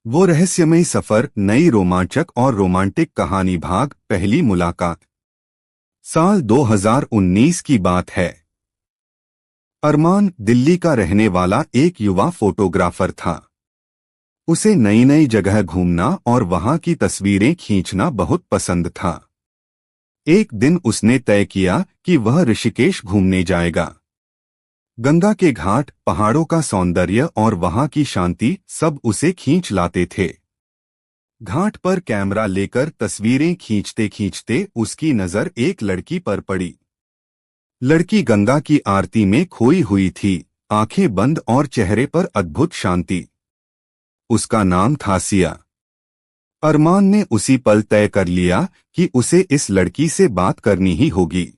वो रहस्यमयी सफर, नई रोमांचक और रोमांटिक कहानी भाग पहली मुलाकात। साल 2019 की बात है। अरमान दिल्ली का रहने वाला एक युवा फोटोग्राफर था। उसे नई नई जगह घूमना और वहां की तस्वीरें खींचना बहुत पसंद था। एक दिन उसने तय किया कि वह ऋषिकेश घूमने जाएगा। गंगा के घाट, पहाड़ों का सौंदर्य और वहां की शांति सब उसे खींच लाते थे। घाट पर कैमरा लेकर तस्वीरें खींचते खींचते उसकी नजर एक लड़की पर पड़ी। लड़की गंगा की आरती में खोई हुई थी, आंखें बंद और चेहरे पर अद्भुत शांति। उसका नाम था सिया। अरमान ने उसी पल तय कर लिया कि उसे इस लड़की से बात करनी ही होगी।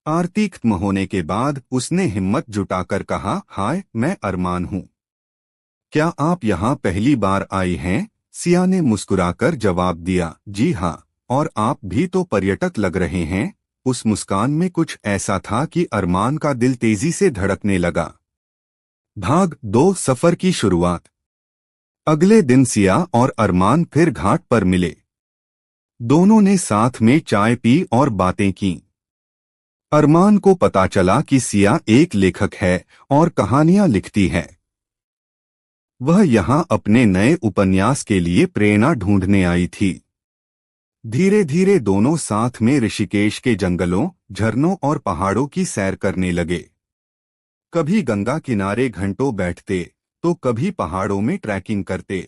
आरती खत्म होने के बाद उसने हिम्मत जुटाकर कहा, हाय, मैं अरमान हूँ। क्या आप यहाँ पहली बार आई हैं? सिया ने मुस्कुराकर जवाब दिया, जी हाँ, और आप भी तो पर्यटक लग रहे हैं। उस मुस्कान में कुछ ऐसा था कि अरमान का दिल तेजी से धड़कने लगा। भाग 2, सफर की शुरुआत। अगले दिन सिया और अरमान फिर घाट पर मिले। दोनों ने साथ में चाय पी और बातें की। अरमान को पता चला कि सिया एक लेखक है और कहानियां लिखती है। वह यहाँ अपने नए उपन्यास के लिए प्रेरणा ढूंढने आई थी। धीरे धीरे दोनों साथ में ऋषिकेश के जंगलों, झरनों और पहाड़ों की सैर करने लगे। कभी गंगा किनारे घंटों बैठते तो कभी पहाड़ों में ट्रैकिंग करते।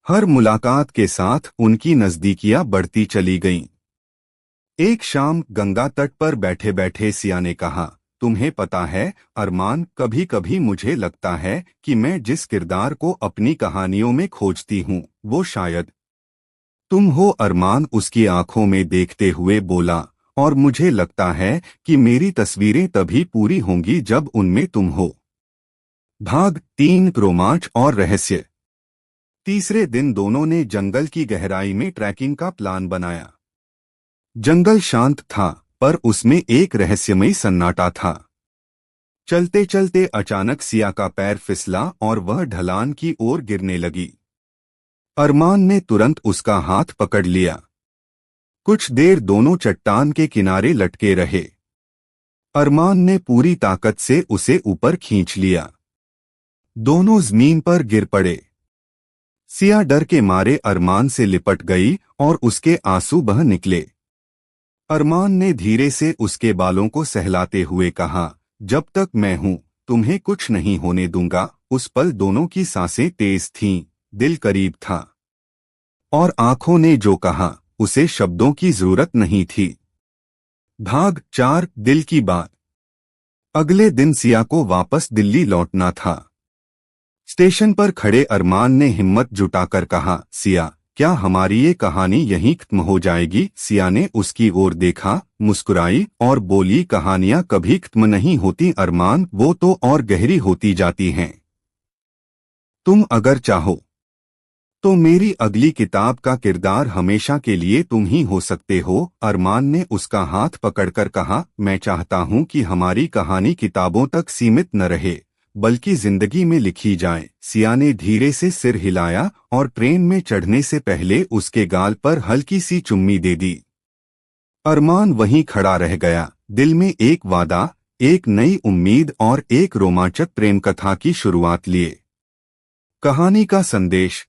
हर मुलाकात के साथ उनकी नजदीकियां बढ़ती चली गईं। एक शाम गंगा तट पर बैठे बैठे सिया ने कहा, तुम्हें पता है अरमान, कभी कभी मुझे लगता है कि मैं जिस किरदार को अपनी कहानियों में खोजती हूँ वो शायद तुम हो। अरमान उसकी आंखों में देखते हुए बोला, और मुझे लगता है कि मेरी तस्वीरें तभी पूरी होंगी जब उनमें तुम हो। भाग 3, रोमांच और रहस्य। तीसरे दिन दोनों ने जंगल की गहराई में ट्रैकिंग का प्लान बनाया। जंगल शांत था, पर उसमें एक रहस्यमयी सन्नाटा था। चलते चलते अचानक सिया का पैर फिसला और वह ढलान की ओर गिरने लगी। अरमान ने तुरंत उसका हाथ पकड़ लिया। कुछ देर दोनों चट्टान के किनारे लटके रहे। अरमान ने पूरी ताकत से उसे ऊपर खींच लिया। दोनों जमीन पर गिर पड़े। सिया डर के मारे अरमान से लिपट गई और उसके आंसू बह निकले। अरमान ने धीरे से उसके बालों को सहलाते हुए कहा, जब तक मैं हूं तुम्हें कुछ नहीं होने दूंगा। उस पल दोनों की सांसें तेज थीं, दिल करीब था, और आंखों ने जो कहा उसे शब्दों की जरूरत नहीं थी। भाग 4, दिल की बात। अगले दिन सिया को वापस दिल्ली लौटना था। स्टेशन पर खड़े अरमान ने हिम्मत जुटाकर कहा, सिया, क्या हमारी ये कहानी यहीं खत्म हो जाएगी? सिया ने उसकी ओर देखा, मुस्कुराई और बोली, कहानियां कभी खत्म नहीं होती अरमान, वो तो और गहरी होती जाती हैं। तुम अगर चाहो तो मेरी अगली किताब का किरदार हमेशा के लिए तुम ही हो सकते हो। अरमान ने उसका हाथ पकड़कर कहा, मैं चाहता हूं कि हमारी कहानी किताबों तक सीमित न रहे, बल्कि जिंदगी में लिखी जाए। सिया ने धीरे से सिर हिलाया और ट्रेन में चढ़ने से पहले उसके गाल पर हल्की सी चुम्मी दे दी। अरमान वहीं खड़ा रह गया, दिल में एक वादा, एक नई उम्मीद और एक रोमांचक प्रेम कथा की शुरुआत लिए। कहानी का संदेश।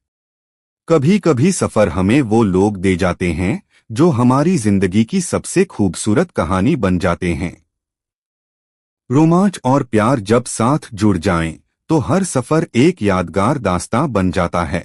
कभी कभी सफर हमें वो लोग दे जाते हैं जो हमारी जिंदगी की सबसे खूबसूरत कहानी बन जाते हैं। रोमांच और प्यार जब साथ जुड़ जाएं, तो हर सफर एक यादगार दास्तां बन जाता है।